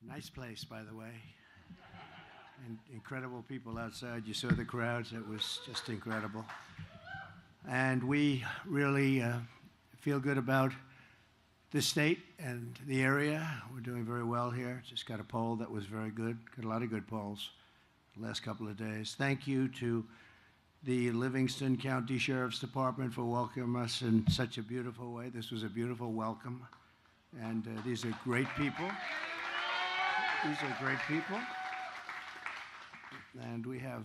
Nice place, by the way. And incredible people outside. You saw the crowds. It was just incredible. And we really feel good about the state and the area. We're doing very well here. Just got a poll that was very good. Got a lot of good polls the last couple of days. Thank you to the Livingston County Sheriff's Department for welcoming us in such a beautiful way. This was a beautiful welcome. And these are great people. These are great people. And we have,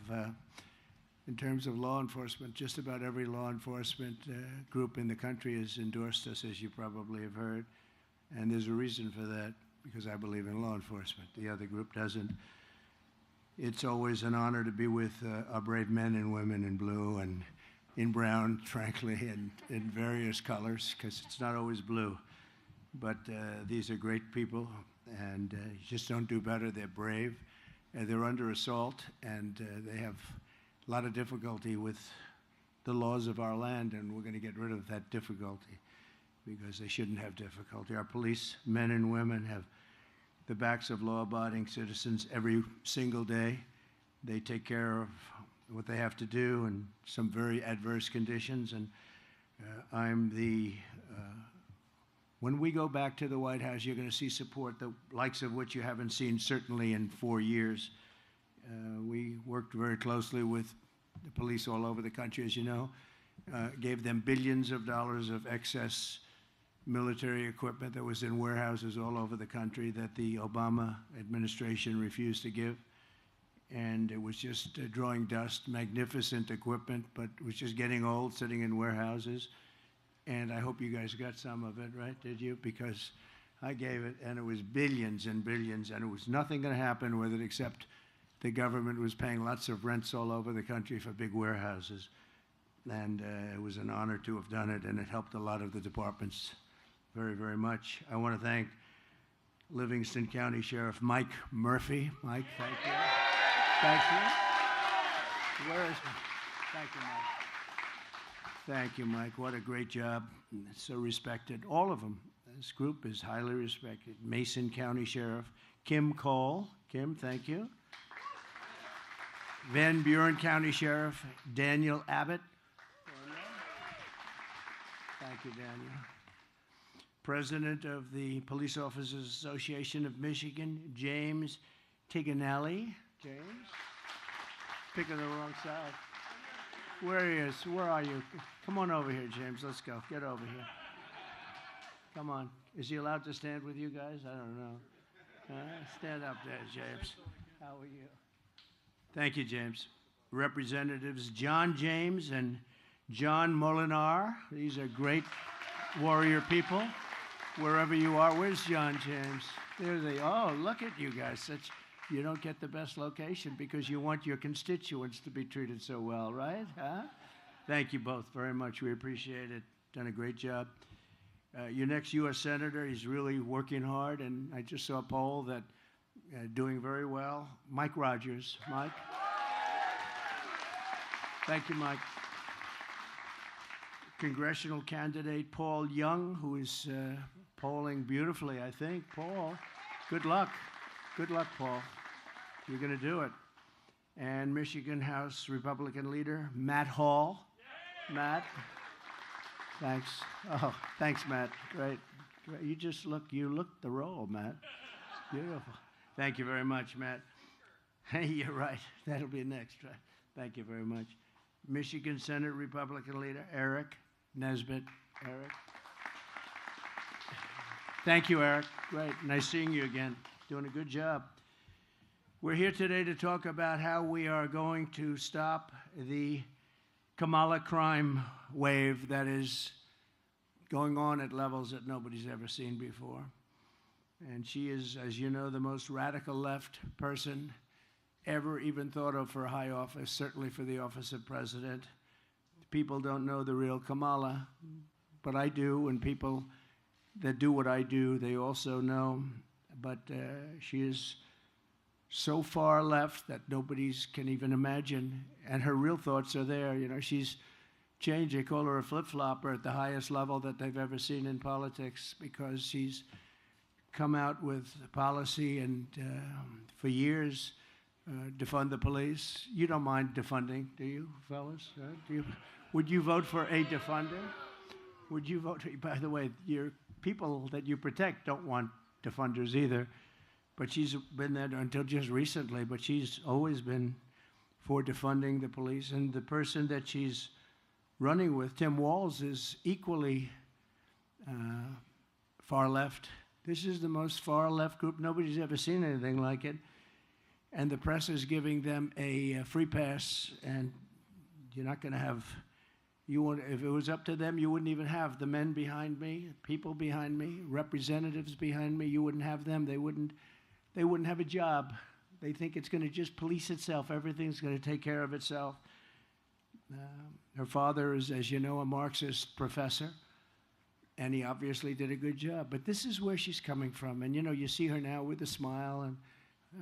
in terms of law enforcement, just about every law enforcement group in the country has endorsed us, as you probably have heard. And there's a reason for that, because I believe in law enforcement. The other group doesn't. It's always an honor to be with our brave men and women in blue and in brown, frankly, and in various colors, because it's not always blue. But these are great people, and you just don't do better. They're brave. They're under assault, and they have a lot of difficulty with the laws of our land, and we're going to get rid of that difficulty because they shouldn't have difficulty. Our police men and women have the backs of law-abiding citizens every single day. They take care of what they have to do in some very adverse conditions, and when we go back to the White House, you're going to see support, the likes of which you haven't seen certainly in 4 years. We worked very closely with the police all over the country, as you know, gave them billions of dollars of excess military equipment that was in warehouses all over the country that the Obama administration refused to give. And it was just drawing dust, magnificent equipment, but it was just getting old, sitting in warehouses. And I hope you guys got some of it, right? Did you? Because I gave it, and it was billions and billions, and it was nothing going to happen with it except the government was paying lots of rents all over the country for big warehouses. And it was an honor to have done it, and it helped a lot of the departments very, very much. I want to thank Livingston County Sheriff Mike Murphy. Mike, thank you. Thank you. Where is he? Thank you, Mike. Thank you, Mike. What a great job. So respected. All of them. This group is highly respected. Mason County Sheriff Kim Cole. Kim, thank you. Van Buren County Sheriff Daniel Abbott. Thank you, Daniel. President of the Police Officers Association of Michigan, James Tiganelli. James? Picking the wrong side. Where he is? Where are you? Come on over here, James. Let's go. Get over here. Come on. Is he allowed to stand with you guys? I don't know. Stand up there, James. How are you? Thank you, James. Representatives John James and John Molinar. These are great warrior people. Wherever you are. Where's John James? There they are. Oh, look at you guys. You don't get the best location because you want your constituents to be treated so well, right? Huh? Thank you both very much. We appreciate it. Done a great job. Your next U.S. Senator, he's really working hard, and I just saw a poll that doing very well. Mike Rogers. Mike? Thank you, Mike. Congressional candidate Paul Young, who is polling beautifully, I think. Paul, good luck. Good luck, Paul. You're going to do it. And Michigan House Republican leader Matt Hall. Matt, thanks. Oh, thanks, Matt. Great. You looked the role, Matt. Beautiful. Thank you very much, Matt. Hey, you're right. That'll be next. Right? Thank you very much. Michigan Senate Republican leader Eric Nesbitt. Eric. Thank you, Eric. Great. Nice seeing you again. Doing a good job. We're here today to talk about how we are going to stop the Kamala crime wave that is going on at levels that nobody's ever seen before. And she is, as you know, the most radical left person ever even thought of for a high office, certainly for the office of president. People don't know the real Kamala, but I do, and people that do what I do, they also know. But she is so far left that nobody can even imagine, and her real thoughts are there. You know, she's changed. They call her a flip-flopper at the highest level that they've ever seen in politics because she's come out with a policy and for years defund the police. You don't mind defunding, do you, fellas? Would you vote for a defunder? Would you vote? By the way, your people that you protect don't want defunders either. But she's been there until just recently. But she's always been for defunding the police. And the person that she's running with, Tim Walz, is equally far left. This is the most far left group. Nobody's ever seen anything like it. And the press is giving them a free pass. And you're not going to have. If it was up to them, you wouldn't even have the men behind me, people behind me, representatives behind me. You wouldn't have them. They wouldn't have a job. They think it's going to just police itself. Everything's going to take care of itself. Her father is, as you know, a Marxist professor, and he obviously did a good job. But this is where she's coming from. And, you see her now with a smile, and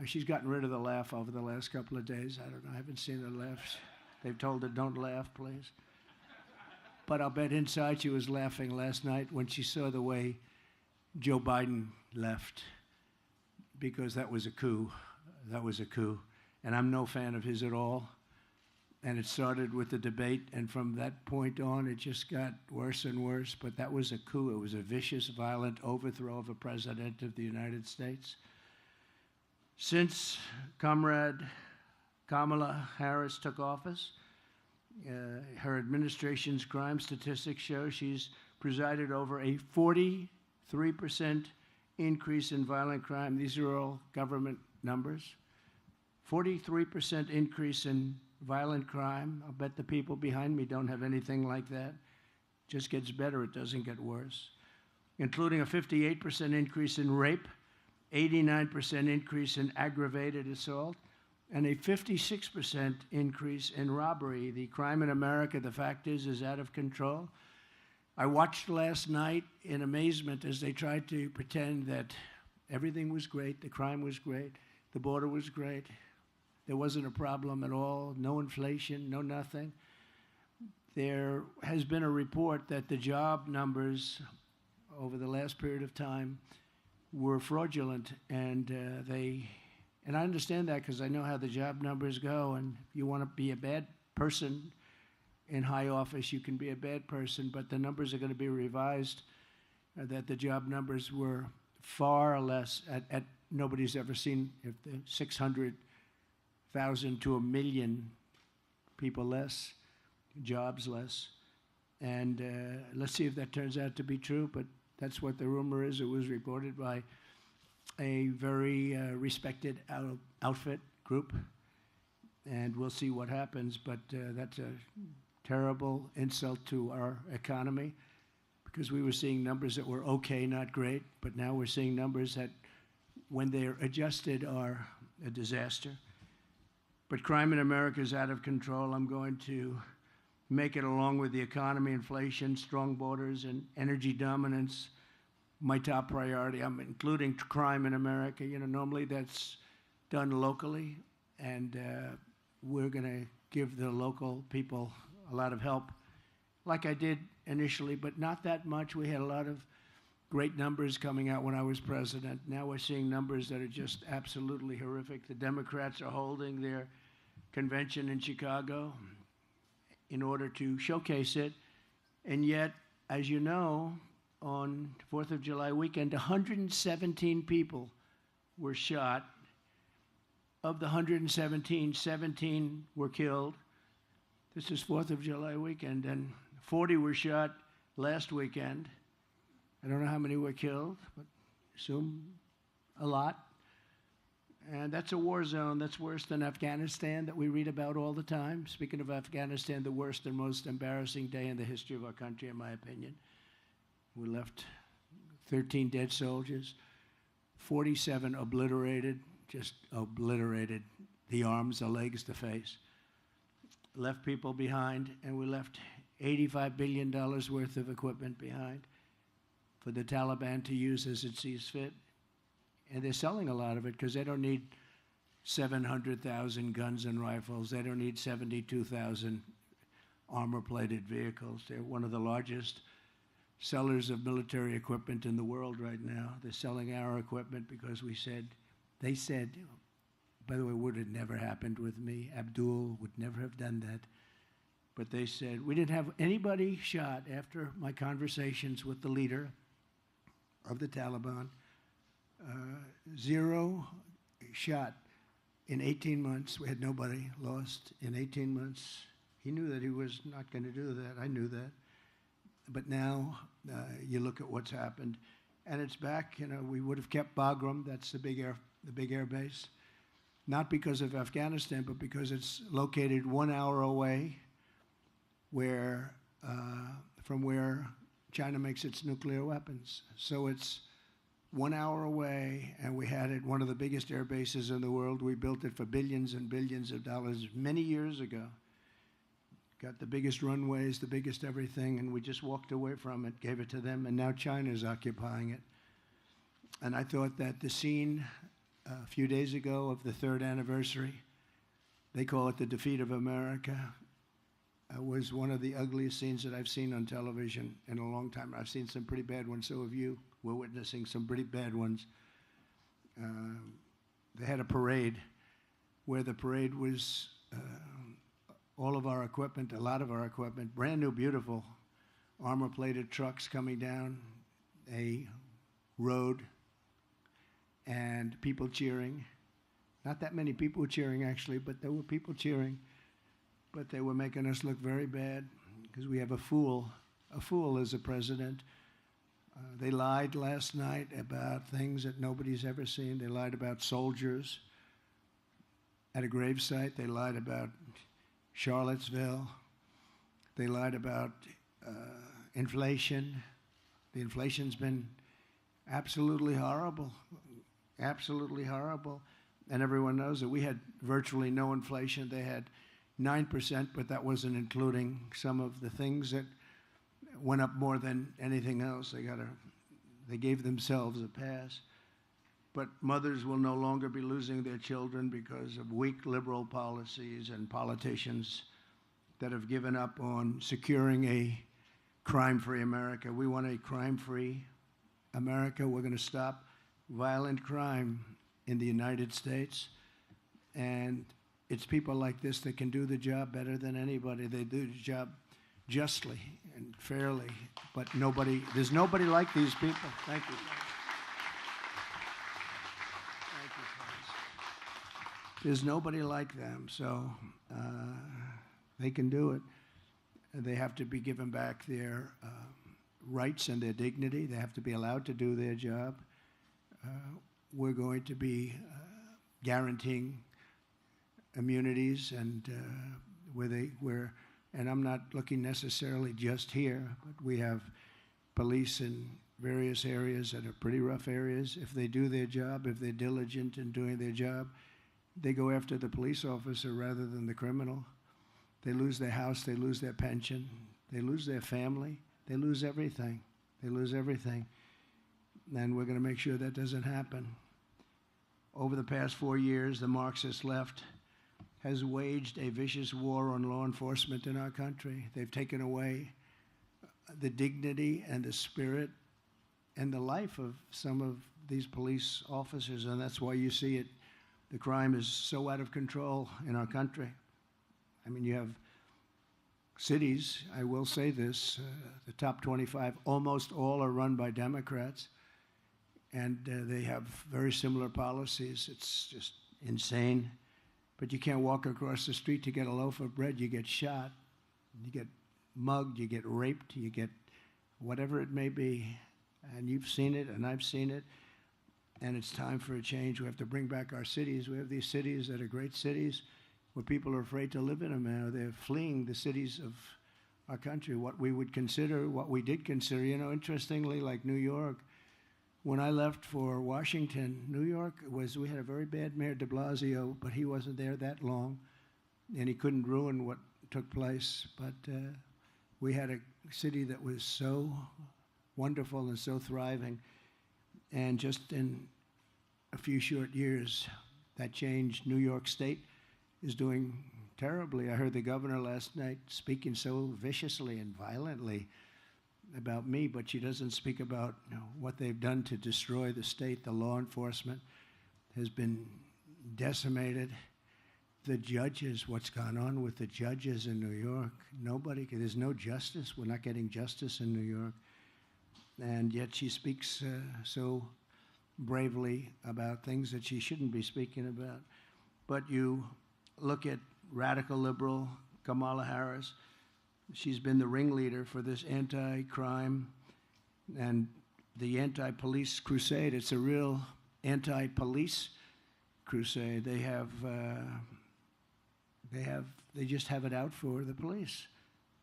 she's gotten rid of the laugh over the last couple of days. I don't know. I haven't seen her laugh. They've told her, don't laugh, please. But I'll bet inside she was laughing last night when she saw the way Joe Biden left, because that was a coup. That was a coup. And I'm no fan of his at all. And it started with the debate, and from that point on, it just got worse and worse. But that was a coup. It was a vicious, violent overthrow of a president of the United States. Since Comrade Kamala Harris took office, her administration's crime statistics show she's presided over a 43% increase in violent crime. These are all government numbers. 43% increase in violent crime. I'll bet the people behind me don't have anything like that. It just gets better. It doesn't get worse. Including a 58% increase in rape, 89% increase in aggravated assault, and a 56% increase in robbery. The crime in America, the fact is out of control. I watched last night in amazement as they tried to pretend that everything was great, the crime was great, the border was great, there wasn't a problem at all, no inflation, no nothing. There has been a report that the job numbers over the last period of time were fraudulent, and I understand that because I know how the job numbers go, and if you want to be a bad person in high office, you can be a bad person, but the numbers are going to be revised, that the job numbers were far less, at nobody's ever seen, if the 600,000 to 1 million people less, jobs less. And let's see if that turns out to be true, but that's what the rumor is. It was reported by a very respected outfit group, and we'll see what happens. But that's a terrible insult to our economy, because we were seeing numbers that were okay, not great, but now we're seeing numbers that, when they're adjusted, are a disaster. But crime in America is out of control. I'm going to make it, along with the economy, inflation, strong borders, and energy dominance, my top priority. I'm including crime in America. Normally that's done locally, and we're going to give the local people a lot of help, like I did initially, but not that much. We had a lot of great numbers coming out when I was president. Now we're seeing numbers that are just absolutely horrific. The Democrats are holding their convention in Chicago in order to showcase it, and yet, as you know, on 4th of July weekend, 117 people were shot. Of the 117, 17 were killed. This is 4th of July weekend, and 40 were shot last weekend. I don't know how many were killed, but assume a lot. And that's a war zone. That's worse than Afghanistan that we read about all the time. Speaking of Afghanistan, the worst and most embarrassing day in the history of our country, in my opinion. We left 13 dead soldiers, 47 obliterated, just obliterated, the arms, the legs, the face. Left people behind, and we left $85 billion worth of equipment behind for the Taliban to use as it sees fit. And they're selling a lot of it because they don't need 700,000 guns and rifles. They don't need 72,000 armor-plated vehicles. They're one of the largest sellers of military equipment in the world right now. They're selling our equipment because they said, by the way, would have never happened with me. Abdul would never have done that. But they said, we didn't have anybody shot after my conversations with the leader of the Taliban. 0 shot in 18 months. We had nobody lost in 18 months. He knew that he was not going to do that. I knew that. But now you look at what's happened, and it's back. You know, we would have kept Bagram. That's the big air base, not because of Afghanistan, but because it's located 1 hour away, from where China makes its nuclear weapons. So it's 1 hour away, and we had it, one of the biggest air bases in the world. We built it for billions and billions of dollars many years ago. Got the biggest runways, the biggest everything, and we just walked away from it, gave it to them, and now China's occupying it. And I thought that the scene a few days ago of the 3rd anniversary, they call it the defeat of America, was one of the ugliest scenes that I've seen on television in a long time. I've seen some pretty bad ones, so have you. We're witnessing some pretty bad ones. They had a parade where the parade was all of our equipment, a lot of our equipment, brand new, beautiful, armor-plated trucks coming down a road and people cheering. Not that many people cheering, actually, but there were people cheering. But they were making us look very bad because we have a fool as a president. They lied last night about things that nobody's ever seen. They lied about soldiers at a gravesite. They lied about Charlottesville. They lied about inflation. The inflation's been absolutely horrible, absolutely horrible. And everyone knows that we had virtually no inflation. They had 9%, but that wasn't including some of the things that went up more than anything else. They gave themselves a pass. But mothers will no longer be losing their children because of weak liberal policies and politicians that have given up on securing a crime-free America. We want a crime-free America. We're going to stop violent crime in the United States. And it's people like this that can do the job better than anybody. They do the job justly and fairly, but there's nobody like these people. Thank you. Thank you, friends. There's nobody like them, so they can do it. They have to be given back their rights and their dignity. They have to be allowed to do their job. We're going to be guaranteeing immunities and and I'm not looking necessarily just here, but we have police in various areas that are pretty rough areas. If they do their job, if they're diligent in doing their job, they go after the police officer rather than the criminal. They lose their house, they lose their pension, they lose their family, they lose everything. They lose everything. And we're going to make sure that doesn't happen. Over the past 4 years, the Marxist left has waged a vicious war on law enforcement in our country. They've taken away the dignity and the spirit and the life of some of these police officers, and that's why you see it. The crime is so out of control in our country. I mean, you have cities, I will say this, the top 25, almost all are run by Democrats, and they have very similar policies. It's just insane. But you can't walk across the street to get a loaf of bread. You get shot, you get mugged, you get raped, you get whatever it may be. And you've seen it, and I've seen it. And it's time for a change. We have to bring back our cities. We have these cities that are great cities where people are afraid to live in them now. They're fleeing the cities of our country, what we would consider, what we did consider. You know, interestingly, like New York, when I left for Washington, New York we had a very bad mayor, de Blasio, but he wasn't there that long, and he couldn't ruin what took place. But we had a city that was so wonderful and so thriving, and just in a few short years, that changed. New York State is doing terribly. I heard the governor last night speaking so viciously and violently about me, but she doesn't speak about what they've done to destroy the state. The law enforcement has been decimated. The judges, what's gone on with the judges in New York, there's no justice. We're not getting justice in New York. And yet she speaks so bravely about things that she shouldn't be speaking about. But you look at radical liberal Kamala Harris. She's been the ringleader for this anti-crime and the anti-police crusade. It's a real anti-police crusade. They just have it out for the police.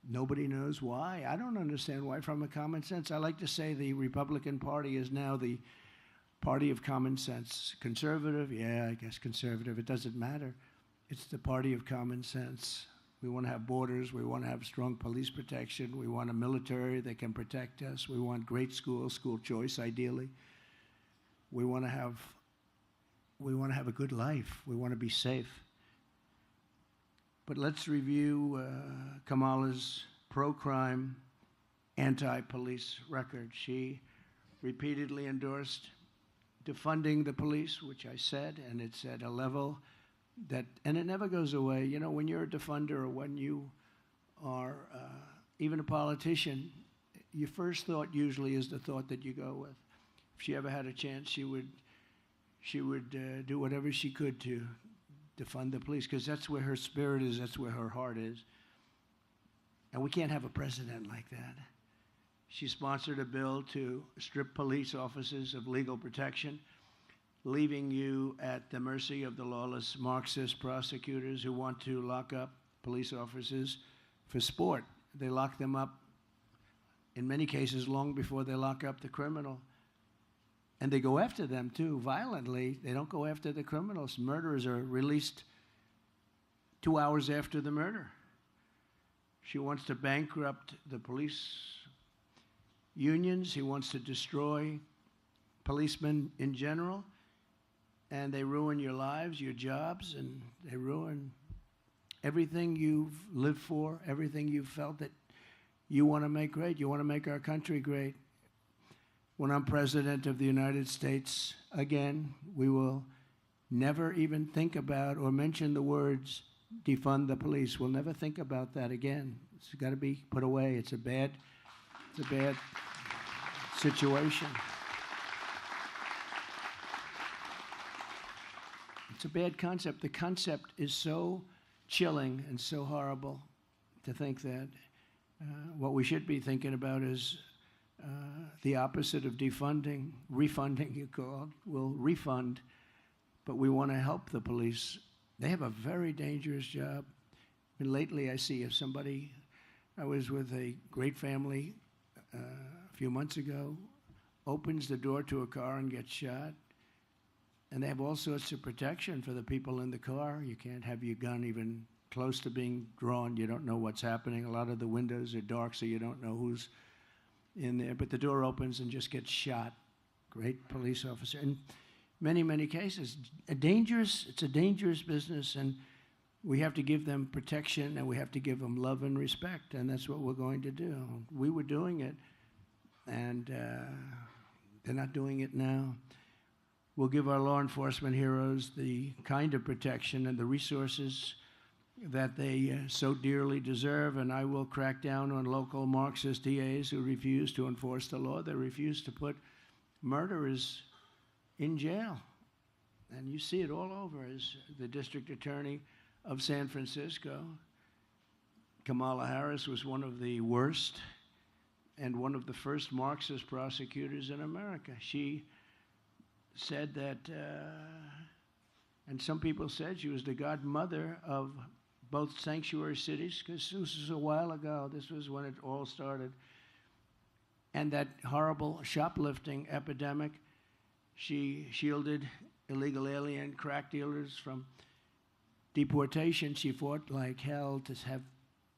Nobody knows why. I don't understand why. From a common sense, I like to say the Republican Party is now the party of common sense. Conservative, yeah, I guess conservative. It doesn't matter. It's the party of common sense. We want to have borders. We want to have strong police protection. We want a military that can protect us. We want great schools, school choice, ideally. We want to have a good life. We want to be safe. But let's review Kamala's pro-crime, anti-police record. She repeatedly endorsed defunding the police, which I said, and it's at a level and it never goes away. You know, when you're a defunder or when you are even a politician, your first thought usually is the thought that you go with. If she ever had a chance, she would do whatever she could to defund the police, because that's where her spirit is, that's where her heart is. And we can't have a president like that. She sponsored a bill to strip police officers of legal protection, leaving you at the mercy of the lawless Marxist prosecutors who want to lock up police officers for sport. They lock them up, in many cases, long before they lock up the criminal. And they go after them, too, violently. They don't go after the criminals. Murderers are released 2 hours after the murder. She wants to bankrupt the police unions. He wants to destroy policemen in general. And they ruin your lives, your jobs, and they ruin everything you've lived for, everything you've felt that you want to make great. You want to make our country great. When I'm president of the United States, again, we will never even think about or mention the words defund the police. We'll never think about that again. It's got to be put away. It's a bad situation. It's a bad concept. The concept is so chilling and so horrible to think that what we should be thinking about is the opposite of defunding, refunding, you call it. We'll refund, but we want to help the police. They have a very dangerous job. And lately I see I was with a great family a few months ago, opens the door to a car and gets shot. And they have all sorts of protection for the people in the car. You can't have your gun even close to being drawn. You don't know what's happening. A lot of the windows are dark, so you don't know who's in there. But the door opens and just gets shot. Great police officer. In many, many cases, it's a dangerous business, and we have to give them protection, and we have to give them love and respect, and that's what we're going to do. We were doing it, and they're not doing it now. We'll give our law enforcement heroes the kind of protection and the resources that they so dearly deserve, and I will crack down on local Marxist DAs who refuse to enforce the law. They refuse to put murderers in jail. And you see it all over. As the district attorney of San Francisco, Kamala Harris was one of the worst and one of the first Marxist prosecutors in America. She said that, and some people said she was the godmother of both sanctuary cities, because this was a while ago. This was when it all started. And that horrible shoplifting epidemic, she shielded illegal alien crack dealers from deportation. She fought like hell to have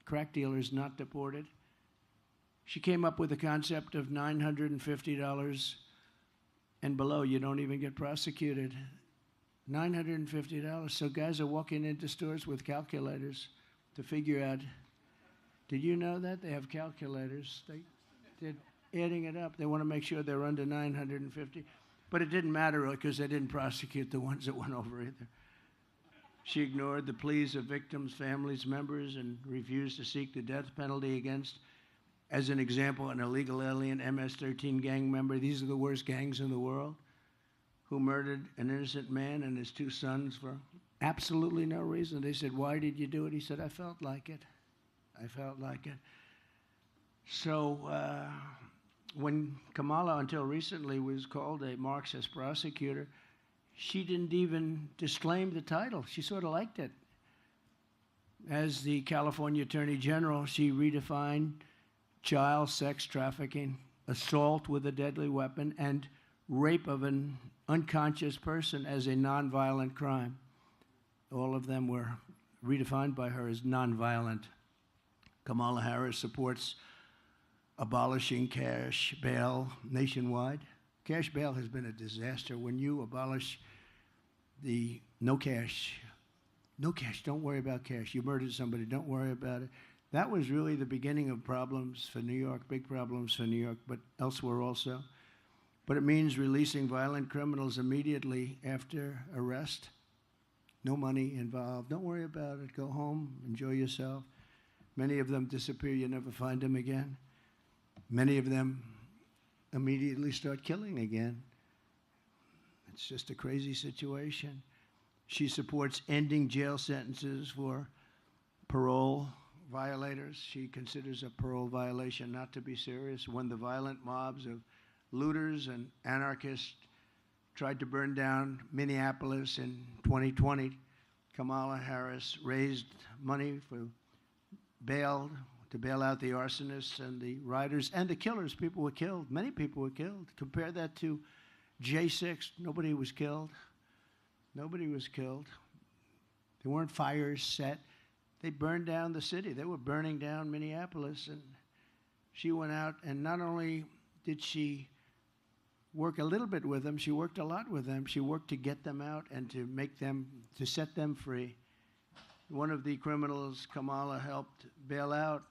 crack dealers not deported. She came up with the concept of $950 and below. You don't even get prosecuted. $950. So guys are walking into stores with calculators to figure out. Did you know that? They have calculators. They're adding it up. They want to make sure they're under 950. But it didn't matter because they didn't prosecute the ones that went over either. She ignored the pleas of victims, families, members, and refused to seek the death penalty against, as an example, an illegal alien MS-13 gang member. These are the worst gangs in the world, who murdered an innocent man and his two sons for absolutely no reason. They said, "Why did you do it?" He said, "I felt like it. I felt like it." So when Kamala, until recently, was called a Marxist prosecutor, she didn't even disclaim the title. She sort of liked it. As the California Attorney General, she redefined child sex trafficking, assault with a deadly weapon, and rape of an unconscious person as a nonviolent crime. All of them were redefined by her as nonviolent. Kamala Harris supports abolishing cash bail nationwide. Cash bail has been a disaster. When you abolish the no cash, don't worry about cash. You murdered somebody, don't worry about it. That was really the beginning of problems for New York, big problems for New York, but elsewhere also. But it means releasing violent criminals immediately after arrest. No money involved. Don't worry about it. Go home, enjoy yourself. Many of them disappear. You never find them again. Many of them immediately start killing again. It's just a crazy situation. She supports ending jail sentences for parole violators. She considers a parole violation not to be serious. When the violent mobs of looters and anarchists tried to burn down Minneapolis in 2020, Kamala Harris raised money for bail, to bail out the arsonists and the rioters and the killers. People were killed. Many people were killed. Compare that to J6. Nobody was killed. Nobody was killed. There weren't fires set. They burned down the city. They were burning down Minneapolis. And she went out, and not only did she work a little bit with them, she worked a lot with them. She worked to get them out and to make them, to set them free. One of the criminals Kamala helped bail out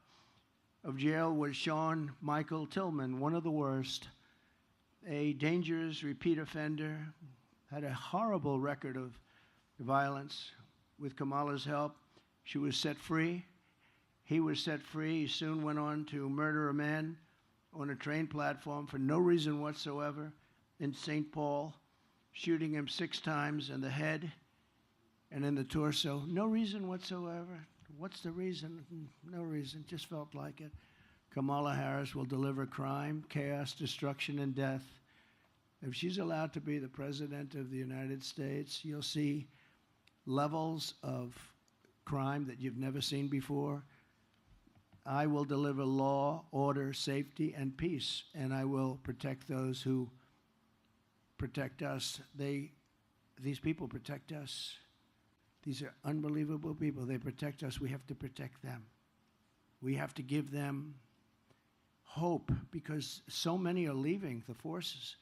of jail was Sean Michael Tillman, one of the worst, a dangerous repeat offender, had a horrible record of violence. With Kamala's help, she was set free. He was set free. He soon went on to murder a man on a train platform for no reason whatsoever in St. Paul, shooting him 6 times in the head and in the torso. No reason whatsoever. What's the reason? No reason. Just felt like it. Kamala Harris will deliver crime, chaos, destruction, and death. If she's allowed to be the president of the United States, you'll see levels of crime that you've never seen before. I will deliver law, order, safety, and peace, and I will protect those who protect us. These people protect us. These are unbelievable people. They protect us. We have to protect them. We have to give them hope because so many are leaving the forces.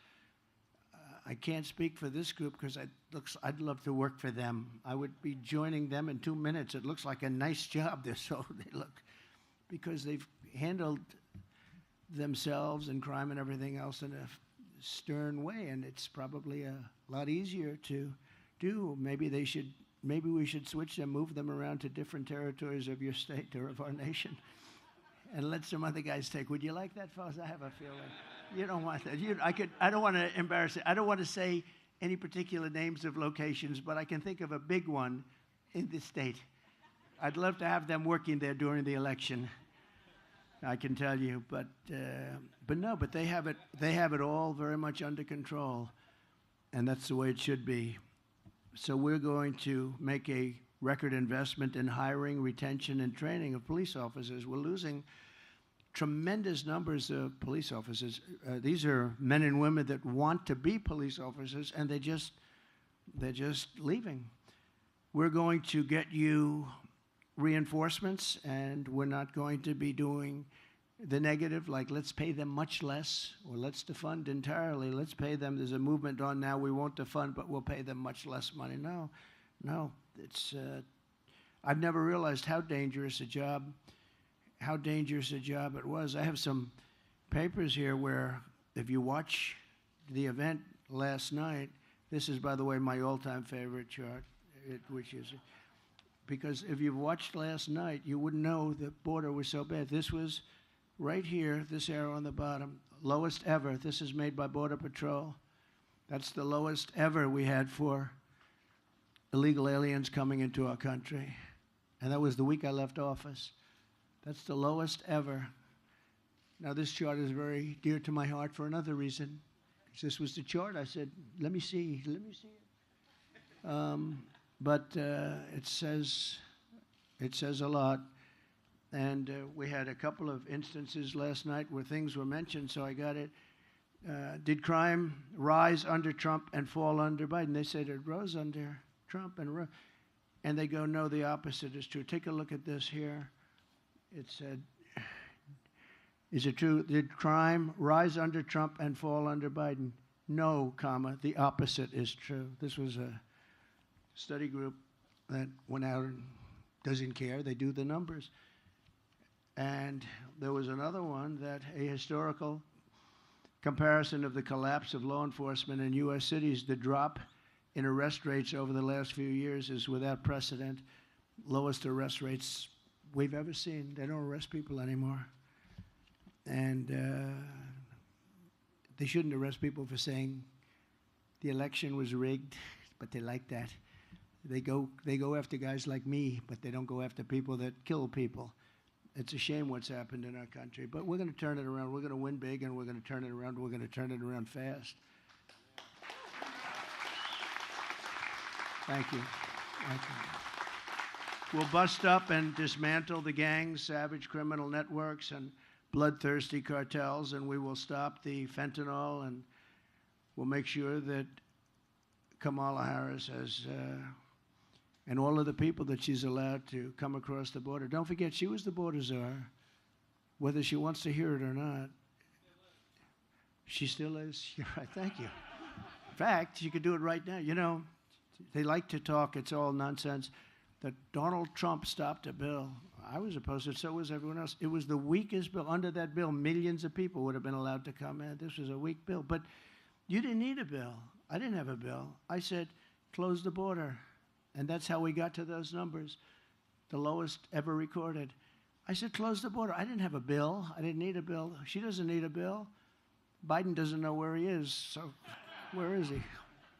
I can't speak for this group because I'd love to work for them. I would be joining them in 2 minutes. It looks like a nice job. They look, because they've handled themselves and crime and everything else in a stern way, and it's probably a lot easier to do. Maybe we should switch them, move them around to different territories of your state or of our nation, and let some other guys take. Would you like that, fellas? I have a feeling. You don't want that. I don't want to embarrass it. I don't want to say any particular names of locations, but I can think of a big one in this state. I'd love to have them working there during the election. I can tell you, but they have it. They have it all very much under control, and that's the way it should be. So we're going to make a record investment in hiring, retention, and training of police officers. We're losing tremendous numbers of police officers. These are men and women that want to be police officers, and they're just leaving. We're going to get you reinforcements, and we're not going to be doing the negative, like let's pay them much less, or let's defund entirely. Let's pay them. There's a movement on now. We won't defund, but we'll pay them much less money. No. It's. I've never realized how dangerous a job it was. I have some papers here where if you watch the event last night, this is, by the way, my all-time favorite chart, which is, because if you've watched last night, you wouldn't know the border was so bad. This was right here, this arrow on the bottom, lowest ever. This is made by Border Patrol. That's the lowest ever we had for illegal aliens coming into our country. And that was the week I left office. That's the lowest ever. Now, this chart is very dear to my heart for another reason. This was the chart. I said, let me see it. But it says a lot. And we had a couple of instances last night where things were mentioned, so I got it. Did crime rise under Trump and fall under Biden? They said it rose under Trump and they go, no, the opposite is true. Take a look at this here. It said, is it true? Did crime rise under Trump and fall under Biden? No, comma, the opposite is true. This was a study group that went out and doesn't care. They do the numbers. And there was another one that a historical comparison of the collapse of law enforcement in U.S. cities, the drop in arrest rates over the last few years is without precedent. Lowest arrest rates we've ever seen. They don't arrest people anymore. And they shouldn't arrest people for saying the election was rigged, but they like that. They go after guys like me, but they don't go after people that kill people. It's a shame what's happened in our country, but we're going to turn it around. We're going to win big, and we're going to turn it around. We're going to turn it around fast. Thank you. Thank you. We'll bust up and dismantle the gangs, savage criminal networks, and bloodthirsty cartels, and we will stop the fentanyl, and we'll make sure that Kamala Harris has and all of the people that she's allowed to come across the border. Don't forget, she was the border czar, whether she wants to hear it or not. She still is. You're right. Thank you. In fact, she could do it right now. You know, they like to talk. It's all nonsense. That Donald Trump stopped a bill. I was opposed to it. So was everyone else. It was the weakest bill. Under that bill, millions of people would have been allowed to come in. This was a weak bill. But you didn't need a bill. I didn't have a bill. I said, close the border. And that's how we got to those numbers, the lowest ever recorded. I said, close the border. I didn't have a bill. I didn't need a bill. She doesn't need a bill. Biden doesn't know where he is. So where is he?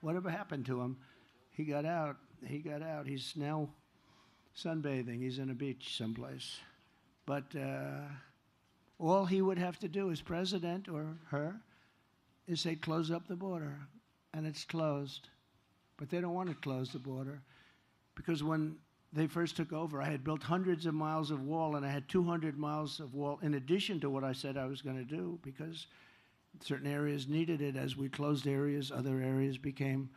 Whatever happened to him? He got out. He got out. He's now sunbathing. He's in a beach someplace. But all he would have to do as president, or her, is say, close up the border. And it's closed. But they don't want to close the border. Because when they first took over, I had built hundreds of miles of wall, and I had 200 miles of wall in addition to what I said I was going to do, because certain areas needed it. As we closed areas, other areas became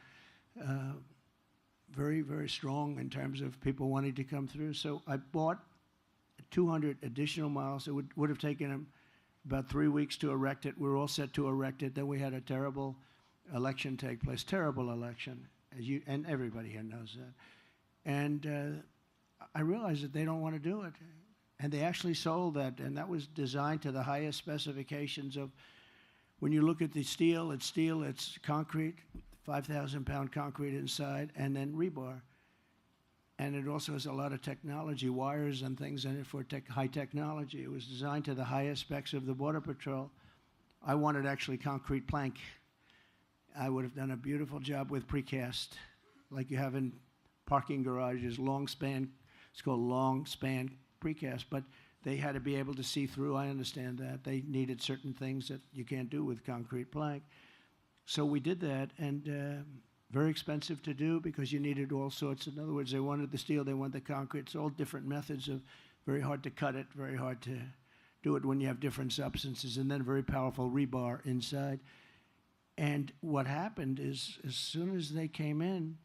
very, very strong in terms of people wanting to come through. So I bought 200 additional miles. It would have taken them about 3 weeks to erect it. We were all set to erect it. Then we had a terrible election take place, terrible election, and everybody here knows that. And I realized that they don't want to do it. And they actually sold that, and that was designed to the highest specifications of, when you look at the steel, it's concrete, 5,000-pound concrete inside, and then rebar. And it also has a lot of technology, wires and things in it for high technology. It was designed to the highest specs of the Border Patrol. I wanted actually concrete plank. I would have done a beautiful job with precast, like you have in parking garages, long span. It's called long span precast, but they had to be able to see through. I understand that. They needed certain things that you can't do with concrete plank. So we did that, and very expensive to do because you needed all sorts. In other words, they wanted the steel, they wanted the concrete. It's all different methods of, very hard to cut it, very hard to do it when you have different substances, and then very powerful rebar inside. And what happened is, as soon as they came in,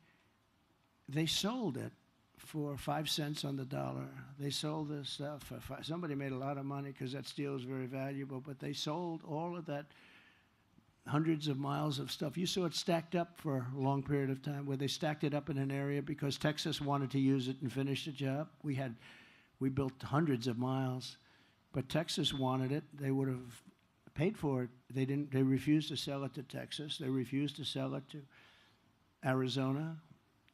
they sold it for 5 cents on the dollar. They sold this stuff for somebody made a lot of money because that steel is very valuable, but they sold all of that, hundreds of miles of stuff. You saw it stacked up for a long period of time, where they stacked it up in an area because Texas wanted to use it and finish the job. We built hundreds of miles, but Texas wanted it. They would have paid for it. They didn't. They refused to sell it to Texas. They refused to sell it to Arizona,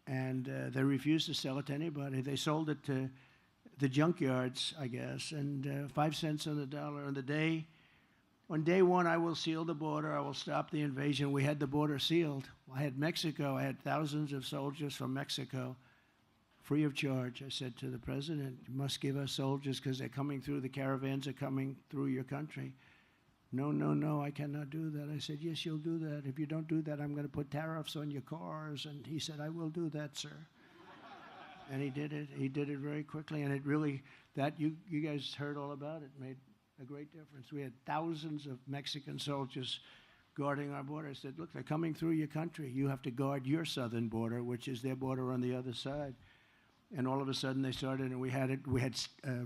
and they refused to sell it to anybody. They sold it to the junkyards, I guess, and 5 cents on the dollar. On day one, I will seal the border. I will stop the invasion. We had the border sealed. I had Mexico. I had thousands of soldiers from Mexico, free of charge. I said to the president, you must give us soldiers because they're coming through. The caravans are coming through your country. No, no, no, I cannot do that. I said, yes, you'll do that. If you don't do that, I'm going to put tariffs on your cars. And he said, I will do that, sir. And he did it. He did it very quickly. And it really, you guys heard all about it, made a great difference. We had thousands of Mexican soldiers guarding our border. I said, look, they're coming through your country. You have to guard your southern border, which is their border on the other side. And all of a sudden they started, and we had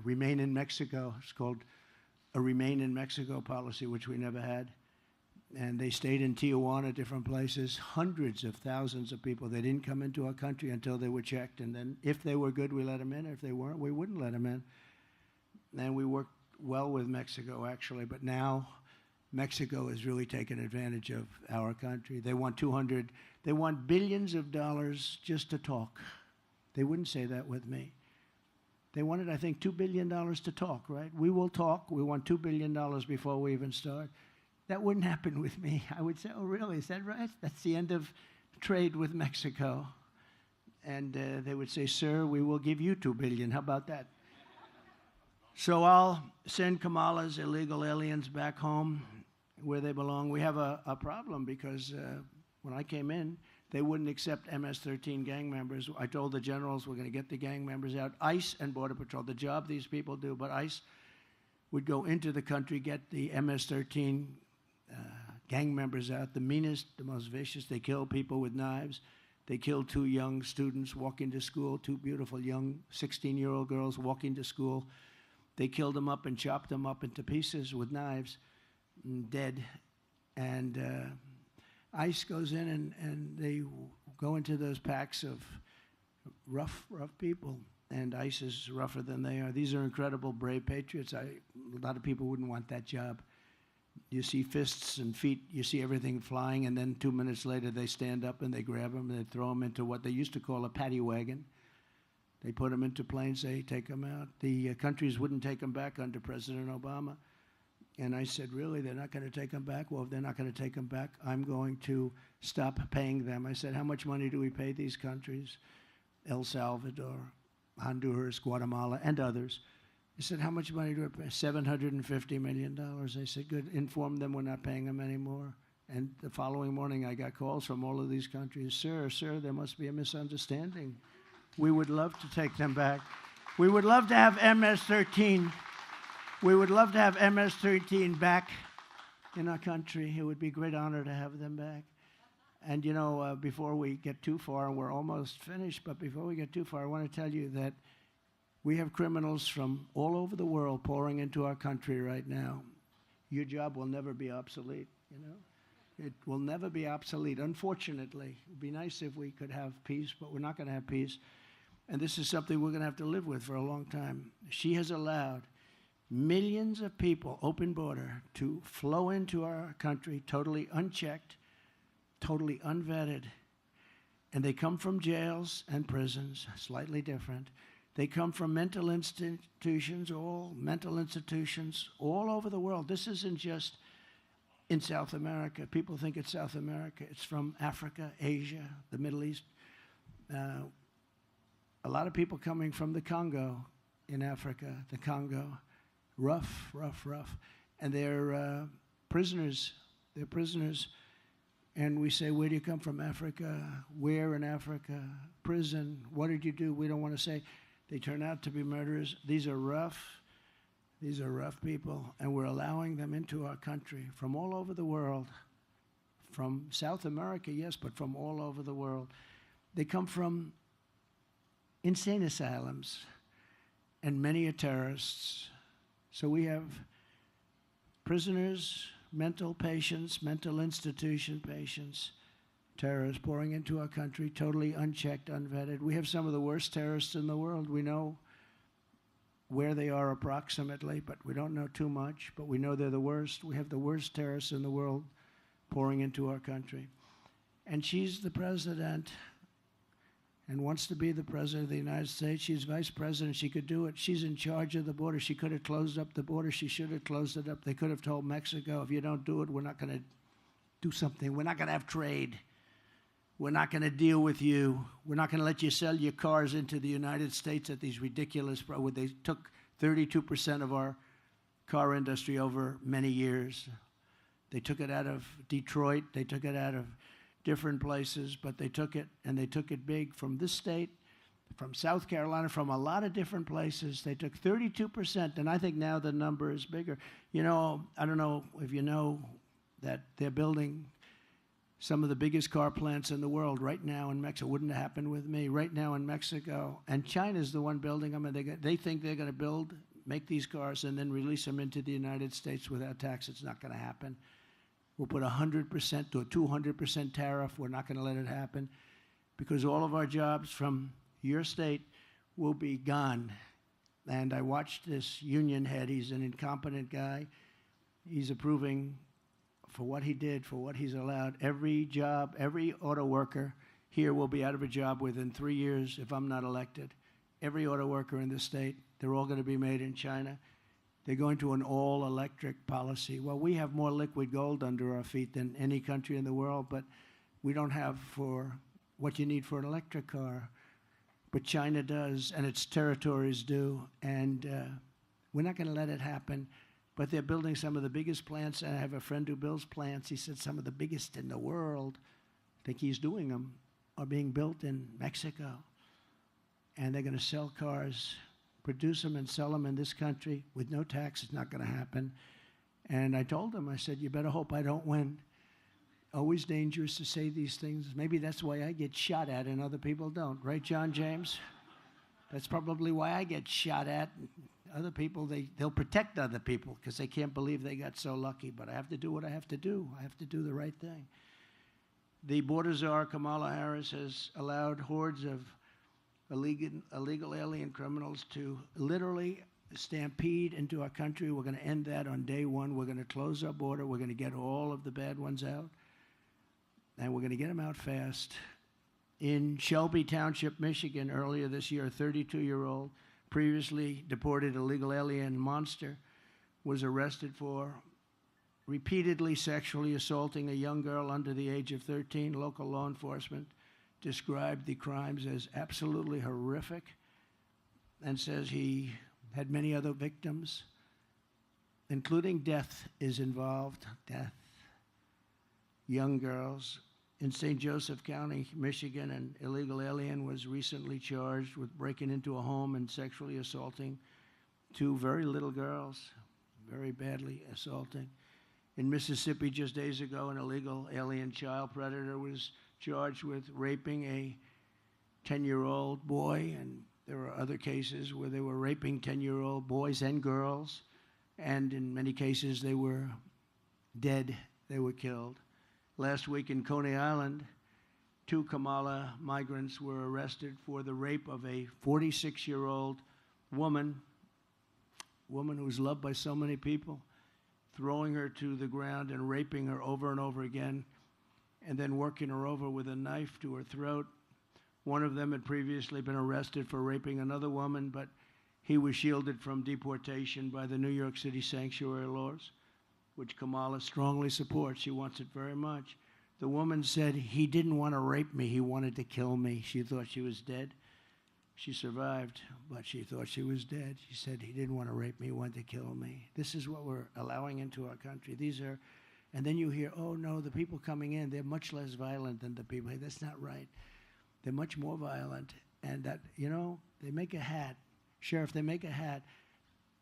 Remain in Mexico. It's called a Remain in Mexico policy, which we never had. And they stayed in Tijuana, different places, hundreds of thousands of people. They didn't come into our country until they were checked. And then if they were good, we let them in. If they weren't, we wouldn't let them in. And we worked well with Mexico, actually. But now Mexico has really taken advantage of our country. They want billions of dollars just to talk. They wouldn't say that with me. They wanted, I think, $2 billion to talk, right? We will talk. We want $2 billion before we even start. That wouldn't happen with me. I would say, oh, really? Is that right? That's the end of trade with Mexico. And they would say, sir, we will give you $2 billion. How about that? So I'll send Kamala's illegal aliens back home where they belong. We have a problem because when I came in, they wouldn't accept MS-13 gang members. I told the generals we're going to get the gang members out. ICE and Border Patrol, the job these people do, but ICE would go into the country, get the MS-13 gang members out, the meanest, the most vicious. They kill people with knives. They killed 2 young students walking to school, 2 beautiful young 16-year-old girls walking to school. They killed them up and chopped them up into pieces with knives, dead. And ICE goes in and they go into those packs of rough people. And ICE is rougher than they are. These are incredible, brave patriots. A lot of people wouldn't want that job. You see fists and feet, you see everything flying, and then 2 minutes later they stand up and they grab them and they throw them into what they used to call a paddy wagon. They put them into planes, they take them out. The countries wouldn't take them back under President Obama. And I said, really, they're not going to take them back? Well, if they're not going to take them back, I'm going to stop paying them. I said, how much money do we pay these countries? El Salvador, Honduras, Guatemala, and others. I said, how much money do we pay? $750 million. I said, good, inform them we're not paying them anymore. And the following morning, I got calls from all of these countries. Sir, there must be a misunderstanding. We would love to take them back. We would love to have MS-13. We would love to have MS-13 back in our country. It would be a great honor to have them back. And, you know, before we get too far, and we're almost finished, but before we get too far, I want to tell you that we have criminals from all over the world pouring into our country right now. Your job will never be obsolete, you know. It will never be obsolete, unfortunately. It would be nice if we could have peace, but we're not going to have peace. And this is something we're going to have to live with for a long time. She has allowed millions of people, open border, to flow into our country totally unchecked, totally unvetted. And they come from jails and prisons, slightly different. They come from mental institutions all over the world. This isn't just in South America. People think it's South America. It's from Africa, Asia, the Middle East. A lot of people coming from the Congo in Africa, the Congo. Rough. And they're prisoners. They're prisoners. And we say, where do you come from? Africa. Where in Africa? Prison. What did you do? We don't want to say. They turn out to be murderers. These are rough people. And we're allowing them into our country from all over the world. From South America, yes, but from all over the world. They come from insane asylums. And many are terrorists. So we have prisoners, mental patients, mental institution patients, terrorists pouring into our country, totally unchecked, unvetted. We have some of the worst terrorists in the world. We know where they are approximately, but we don't know too much. But we know they're the worst. We have the worst terrorists in the world pouring into our country. And she's the president and wants to be the president of the United States. She's vice president. She could do it. She's in charge of the border. She could have closed up the border. She should have closed it up. They could have told Mexico, if you don't do it, we're not going to do something. We're not going to have trade. We're not going to deal with you. We're not going to let you sell your cars into the United States at these ridiculous, they took 32% of our car industry over many years. They took it out of Detroit. They took it out of different places, but they took it, and they took it big from this state, from South Carolina, from a lot of different places. They took 32%, and I think now the number is bigger. You know, I don't know if you know that they're building some of the biggest car plants in the world right now in Mexico. Wouldn't have happened with me. Right now in Mexico, and China's the one building them, and they think they're going to make these cars, and then release them into the United States without tax. It's not going to happen. We'll put 100% to a 200% tariff. We're not going to let it happen because all of our jobs from your state will be gone. And I watched this union head. He's an incompetent guy. He's approving for what he did, for what he's allowed. Every job, every auto worker here will be out of a job within 3 years if I'm not elected. Every auto worker in the state, they're all going to be made in China. They're going to an all-electric policy. Well, we have more liquid gold under our feet than any country in the world, but we don't have for what you need for an electric car. But China does, and its territories do, and we're not going to let it happen. But they're building some of the biggest plants, and I have a friend who builds plants. He said some of the biggest in the world, I think he's doing them, are being built in Mexico. And they're going to sell cars, produce them and sell them in this country with no tax. It's not going to happen. And I told him, I said, you better hope I don't win. Always dangerous to say these things. Maybe that's why I get shot at and other people don't. Right, John James? That's probably why I get shot at. Other people, they'll protect other people because they can't believe they got so lucky. But I have to do what I have to do. I have to do the right thing. The border czar, Kamala Harris, has allowed hordes of illegal alien criminals to literally stampede into our country. We're going to end that on day one. We're going to close our border. We're going to get all of the bad ones out. And we're going to get them out fast. In Shelby Township, Michigan, earlier this year, a 32-year-old, previously deported illegal alien monster, was arrested for repeatedly sexually assaulting a young girl under the age of 13. Local law enforcement described the crimes as absolutely horrific and says he had many other victims, including death is involved, death. Young girls. In St. Joseph County, Michigan, an illegal alien was recently charged with breaking into a home and sexually assaulting two very little girls, very badly assaulting. In Mississippi, just days ago, an illegal alien child predator was charged with raping a 10-year-old boy, and there are other cases where they were raping 10-year-old boys and girls, and in many cases they were dead, they were killed. Last week in Coney Island, 2 Kamala migrants were arrested for the rape of a 46-year-old woman who's loved by so many people, throwing her to the ground and raping her over and over again, and then working her over with a knife to her throat. One of them had previously been arrested for raping another woman, but he was shielded from deportation by the New York City sanctuary laws, which Kamala strongly supports. She wants it very much. The woman said, he didn't want to rape me, he wanted to kill me. She thought she was dead. She survived, but she thought she was dead. She said, he didn't want to rape me, he wanted to kill me. This is what we're allowing into our country. These are, and then you hear, oh no, the people coming in, they're much less violent than the people. Hey, that's not right. They're much more violent. And that, you know, they make a hat. Sheriff, they make a hat.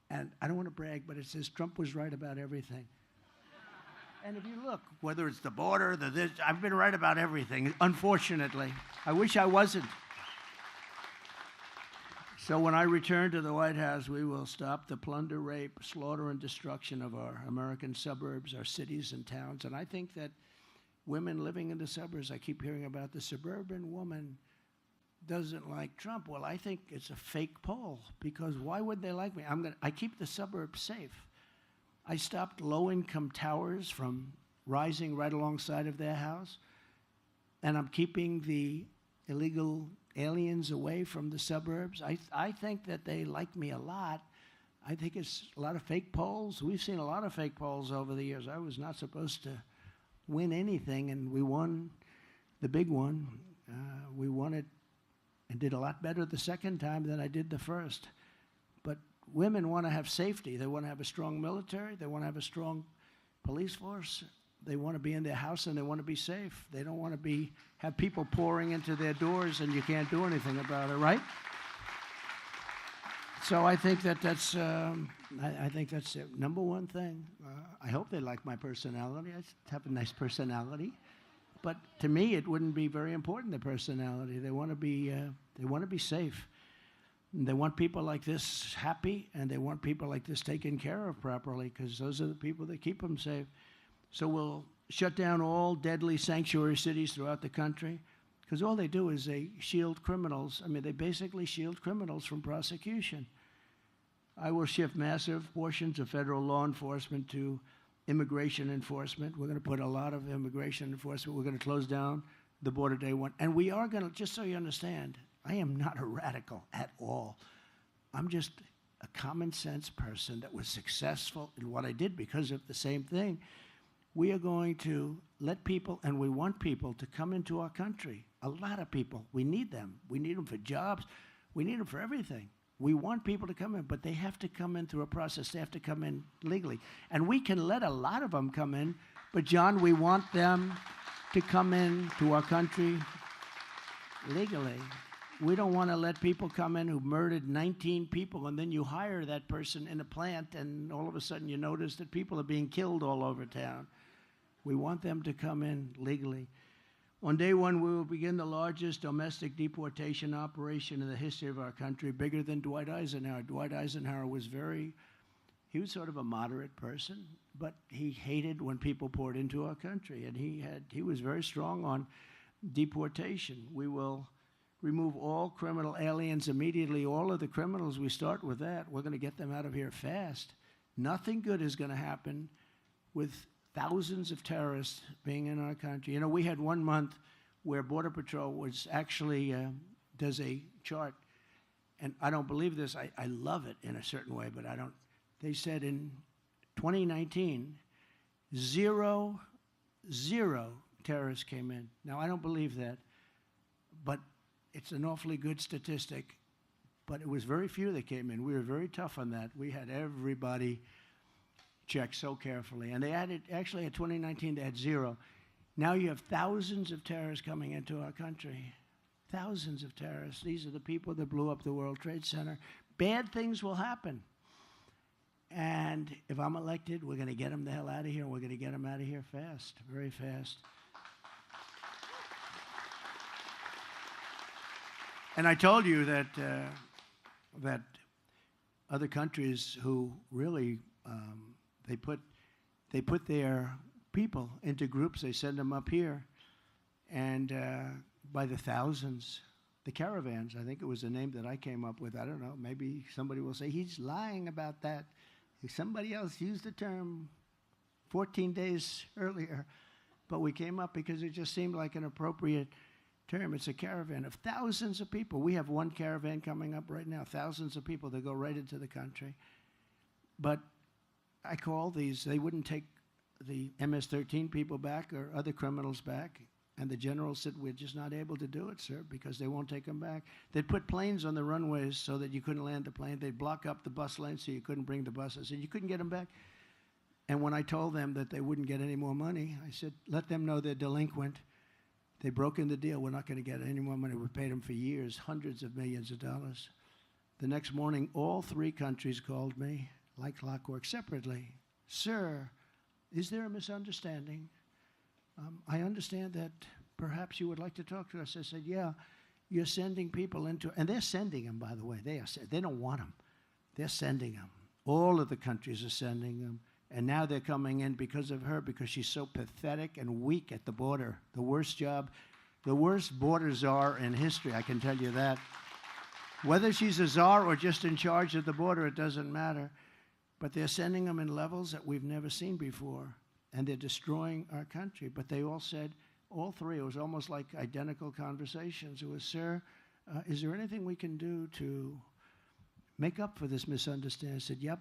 And I don't want to brag, but it says Trump was right about everything. And if you look, whether it's the border, this, I've been right about everything, unfortunately. I wish I wasn't. So when I return to the White House, we will stop the plunder, rape, slaughter, and destruction of our American suburbs, our cities and towns. And I think that women living in the suburbs, I keep hearing about the suburban woman doesn't like Trump. Well, I think it's a fake poll, because why would they like me? I keep the suburbs safe. I stopped low-income towers from rising right alongside of their house, and I'm keeping the illegal aliens away from the suburbs. I think that they like me a lot. I think it's a lot of fake polls. We've seen a lot of fake polls over the years. I was not supposed to win anything, and we won the big one. We won it and did a lot better the second time than I did the first. But women want to have safety. They want to have a strong military. They want to have a strong police force. They want to be in their house, and they want to be safe. They don't want to have people pouring into their doors and you can't do anything about it, right? So I think that's the number one thing. I hope they like my personality. I have a nice personality, but to me, it wouldn't be very important, the personality. They want to be safe. And they want people like this happy, and they want people like this taken care of properly, because those are the people that keep them safe. So we'll shut down all deadly sanctuary cities throughout the country, because all they do is they shield criminals. I mean, they basically shield criminals from prosecution. I will shift massive portions of federal law enforcement to immigration enforcement. We're going to put a lot of immigration enforcement. We're going to close down the border day one. And we are going to, just so you understand, I am not a radical at all. I'm just a common sense person that was successful in what I did because of the same thing. We are going to let people, and we want people to come into our country. A lot of people. We need them. We need them for jobs. We need them for everything. We want people to come in, but they have to come in through a process. They have to come in legally. And we can let a lot of them come in, but John, we want them to come in to our country legally. We don't want to let people come in who murdered 19 people, and then you hire that person in a plant, and all of a sudden you notice that people are being killed all over town. We want them to come in legally. On day one, we will begin the largest domestic deportation operation in the history of our country, bigger than Dwight Eisenhower. Dwight Eisenhower was he was sort of a moderate person, but he hated when people poured into our country, and he was very strong on deportation. We will remove all criminal aliens immediately. All of the criminals, we start with that. We're going to get them out of here fast. Nothing good is going to happen with thousands of terrorists being in our country. You know, we had 1 month where Border Patrol was actually does a chart, and I don't believe this. I love it in a certain way, but I don't. They said in 2019, zero terrorists came in. Now, I don't believe that, but it's an awfully good statistic. But it was very few that came in. We were very tough on that. We had everybody checked so carefully. And they actually in 2019, they had zero. Now you have thousands of terrorists coming into our country. Thousands of terrorists. These are the people that blew up the World Trade Center. Bad things will happen. And if I'm elected, we're going to get them the hell out of here. We're going to get them out of here fast, very fast. And I told you that that other countries who really they put their people into groups. They send them up here, and by the thousands. The caravans, I think it was the name that I came up with. I don't know. Maybe somebody will say he's lying about that. Somebody else used the term 14 days earlier, but we came up because it just seemed like an appropriate term. It's a caravan of thousands of people. We have one caravan coming up right now, thousands of people that go right into the country. But I call these, they wouldn't take the MS-13 people back or other criminals back. And the general said, we're just not able to do it, sir, because they won't take them back. They'd put planes on the runways so that you couldn't land the plane. They'd block up the bus lane so you couldn't bring the buses. And you couldn't get them back. And when I told them that they wouldn't get any more money, I said, let them know they're delinquent. They broke in the deal. We're not going to get any more money. We paid them for years, hundreds of millions of dollars. The next morning, all three countries called me, like clockwork, separately. Sir, is there a misunderstanding? I understand that perhaps you would like to talk to us. I said, yeah, you're sending people into, and they're sending them, by the way. They don't want them. They're sending them. All of the countries are sending them. And now they're coming in because of her, because she's so pathetic and weak at the border. The worst job the worst border czar in history, I can tell you that. Whether she's a czar or just in charge of the border, it doesn't matter. But they're sending them in levels that we've never seen before, and they're destroying our country. But they all said, all three, it was almost like identical conversations. It was, sir, is there anything we can do to make up for this misunderstanding? I said, yep.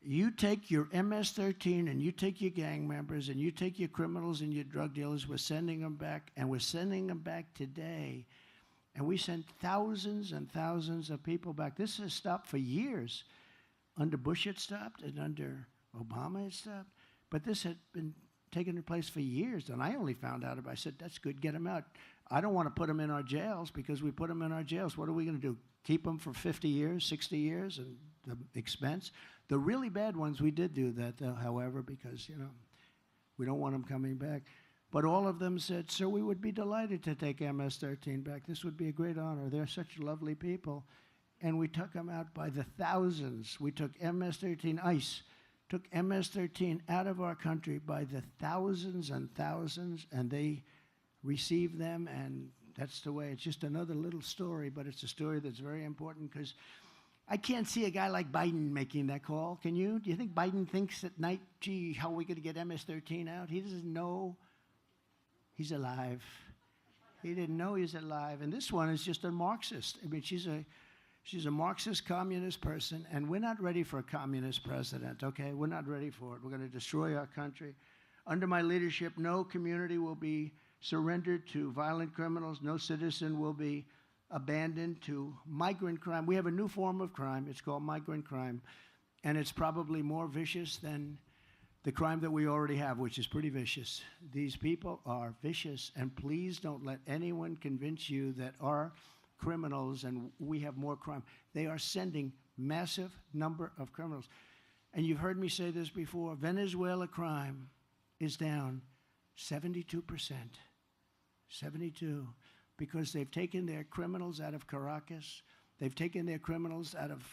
You take your MS-13 and you take your gang members and you take your criminals and your drug dealers. We're sending them back, and we're sending them back today. And we sent thousands and thousands of people back. This has stopped for years. Under Bush it stopped, and under Obama it stopped. But this had been taking place for years, and I only found out about it. I said, that's good, get them out. I don't want to put them in our jails, because we put them in our jails. What are we going to do? Keep them for 50 years, 60 years, and the expense? The really bad ones, we did do that, however, because, we don't want them coming back. But all of them said, sir, we would be delighted to take MS-13 back. This would be a great honor. They're such lovely people. And we took them out by the thousands. We took MS-13, ICE, took MS-13 out of our country by the thousands and thousands, and they received them, and that's the way. It's just another little story, but it's a story that's very important, because I can't see a guy like Biden making that call. Can you? Do you think Biden thinks at night, gee, how are we going to get MS-13 out? He doesn't know he's alive. He didn't know he's alive. And this one is just a Marxist. I mean, she's a Marxist communist person, and we're not ready for a communist president, okay? We're not ready for it. We're going to destroy our country. Under my leadership, no community will be surrendered to violent criminals. No citizen will be abandoned to migrant crime. We have a new form of crime. It's called migrant crime, and it's probably more vicious than the crime that we already have, which is pretty vicious. These people are vicious, and please don't let anyone convince you that our criminals and we have more crime. They are sending massive number of criminals. And you've heard me say this before, Venezuela crime is down 72%. 72. Because they've taken their criminals out of Caracas. They've taken their criminals out of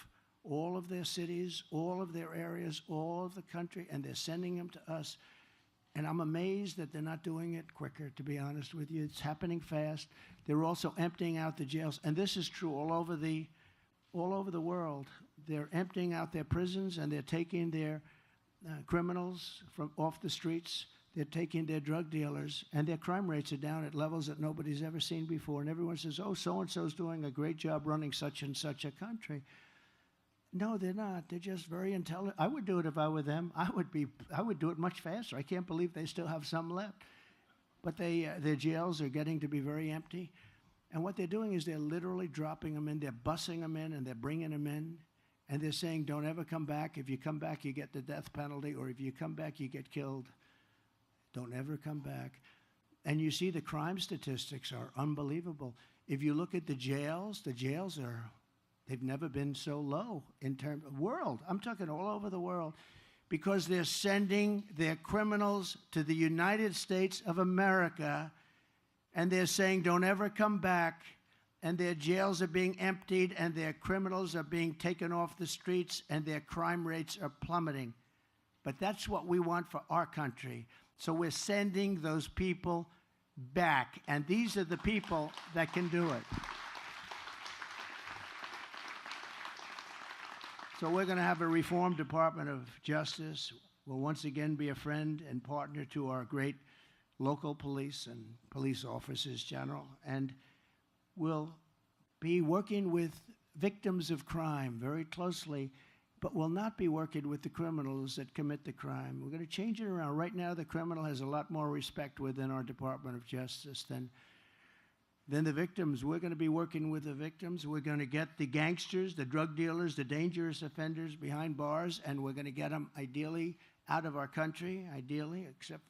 all of their cities, all of their areas, all of the country, and they're sending them to us. And I'm amazed that they're not doing it quicker, to be honest with you. It's happening fast. They're also emptying out the jails. And this is true all over the world. They're emptying out their prisons, and they're taking their criminals from off the streets. They're taking their drug dealers, and their crime rates are down at levels that nobody's ever seen before. And everyone says, oh, so-and-so's doing a great job running such and such a country. No, they're not. They're just very intelligent. I would do it if I were them. I would do it much faster. I can't believe they still have some left. But their jails are getting to be very empty. And what they're doing is they're literally dropping them in. They're bussing them in, and they're bringing them in. And they're saying, don't ever come back. If you come back, you get the death penalty. Or if you come back, you get killed. Don't ever come back. And you see the crime statistics are unbelievable. If you look at the jails are, they've never been so low in terms of world. I'm talking all over the world, because they're sending their criminals to the United States of America, and they're saying, don't ever come back. And their jails are being emptied, and their criminals are being taken off the streets, and their crime rates are plummeting. But that's what we want for our country. So we're sending those people back, and these are the people that can do it. So we're going to have a reformed Department of Justice. We'll once again be a friend and partner to our great local police and police officers general, and we'll be working with victims of crime very closely, but will not be working with the criminals that commit the crime. We're going to change it around. Right now, the criminal has a lot more respect within our Department of Justice than the victims. We're going to be working with the victims. We're going to get the gangsters, the drug dealers, the dangerous offenders behind bars, and we're going to get them ideally out of our country, ideally, except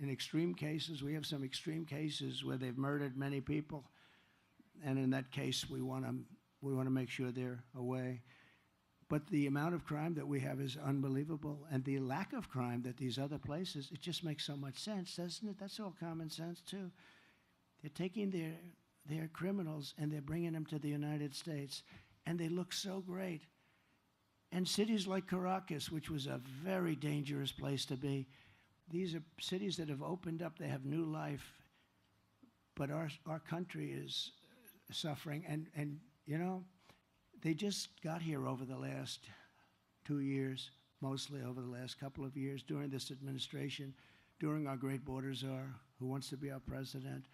in extreme cases. We have some extreme cases where they've murdered many people, and in that case, we want to make sure they're away. But the amount of crime that we have is unbelievable, and the lack of crime that these other places, it just makes so much sense, doesn't it? That's all common sense, too. They're taking their criminals, and they're bringing them to the United States, and they look so great. And cities like Caracas, which was a very dangerous place to be, these are cities that have opened up. They have new life. But our country is suffering, and you know, they just got here over the last 2 years, mostly over the last couple of years, during this administration, during our great border czar, who wants to be our president.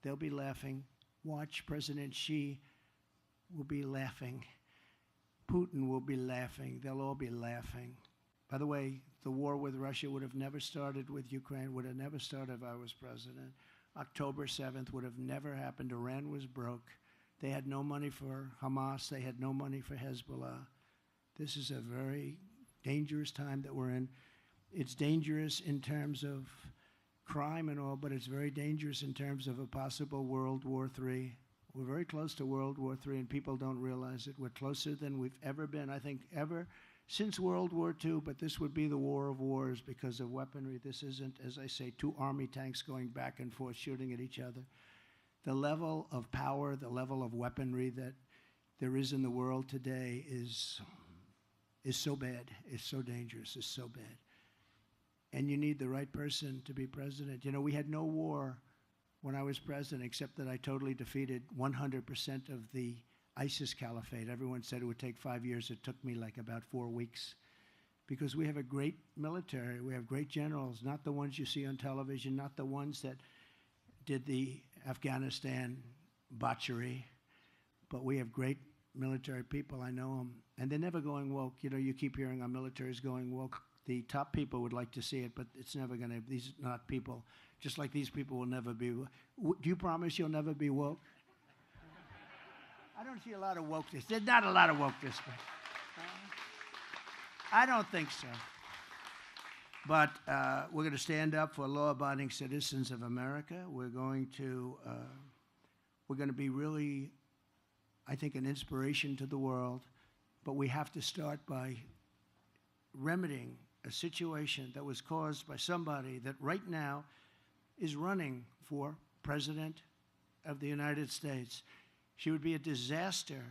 They'll be laughing. Watch, President Xi will be laughing. Putin will be laughing. They'll all be laughing. By the way, the war with Russia would have never started with Ukraine, would have never started if I was president. October 7th would have never happened. Iran was broke. They had no money for Hamas. They had no money for Hezbollah. This is a very dangerous time that we're in. It's dangerous in terms of crime and all, but it's very dangerous in terms of a possible World War III. We're very close to World War III, and people don't realize it. We're closer than we've ever been, I think, ever since World War II, but this would be the war of wars because of weaponry. This isn't, as I say, two army tanks going back and forth shooting at each other. The level of power, the level of weaponry that there is in the world today is so bad, is so dangerous, is so bad. And you need the right person to be president. You know, we had no war when I was president, except that I totally defeated 100% of the ISIS caliphate. Everyone said it would take 5 years. It took me like about 4 weeks, because we have a great military. We have great generals, not the ones you see on television, not the ones that did the Afghanistan botchery, but we have great military people. I know them, and they're never going woke. You know, you keep hearing our military is going woke. The top people would like to see it, but it's never going to. These are not people, just like these people will never be. Do you promise you'll never be woke? I don't see a lot of wokeness. There's not a lot of wokeness. I don't think so. But we're going to stand up for law-abiding citizens of America. We're going to be really, I think, an inspiration to the world. But we have to start by remedying a situation that was caused by somebody that right now is running for president of the United States. She would be a disaster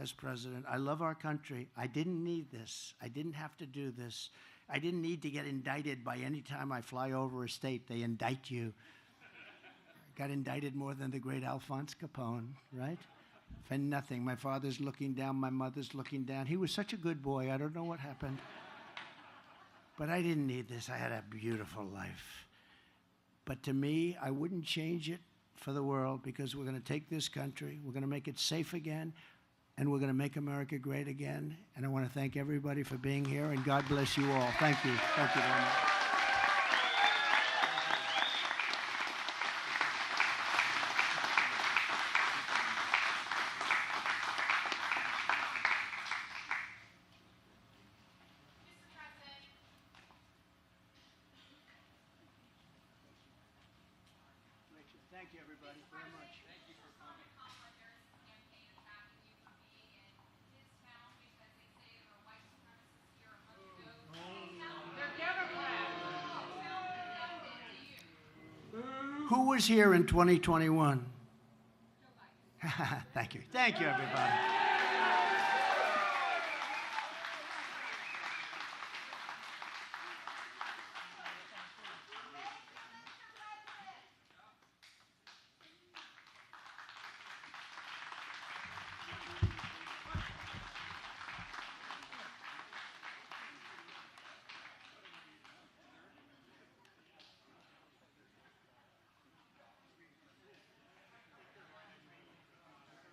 as president. I love our country. I didn't need this. I didn't have to do this. I didn't need to get indicted by any time I fly over a state. They indict you. Got indicted more than the great Alphonse Capone, right? For nothing. My father's looking down. My mother's looking down. He was such a good boy. I don't know what happened. But I didn't need this. I had a beautiful life. But to me, I wouldn't change it for the world, because we're going to take this country, we're going to make it safe again, and we're going to make America great again. And I want to thank everybody for being here, and God bless you all. Thank you. Thank you very much. Thank you, everybody, very much. Thank you for coming. Donald Trump campaign attacking you for being in his town because they say there were white supremacists here a month ago. They're Democrats. Tell them to you. Who was here in 2021? Thank you. Thank you, everybody.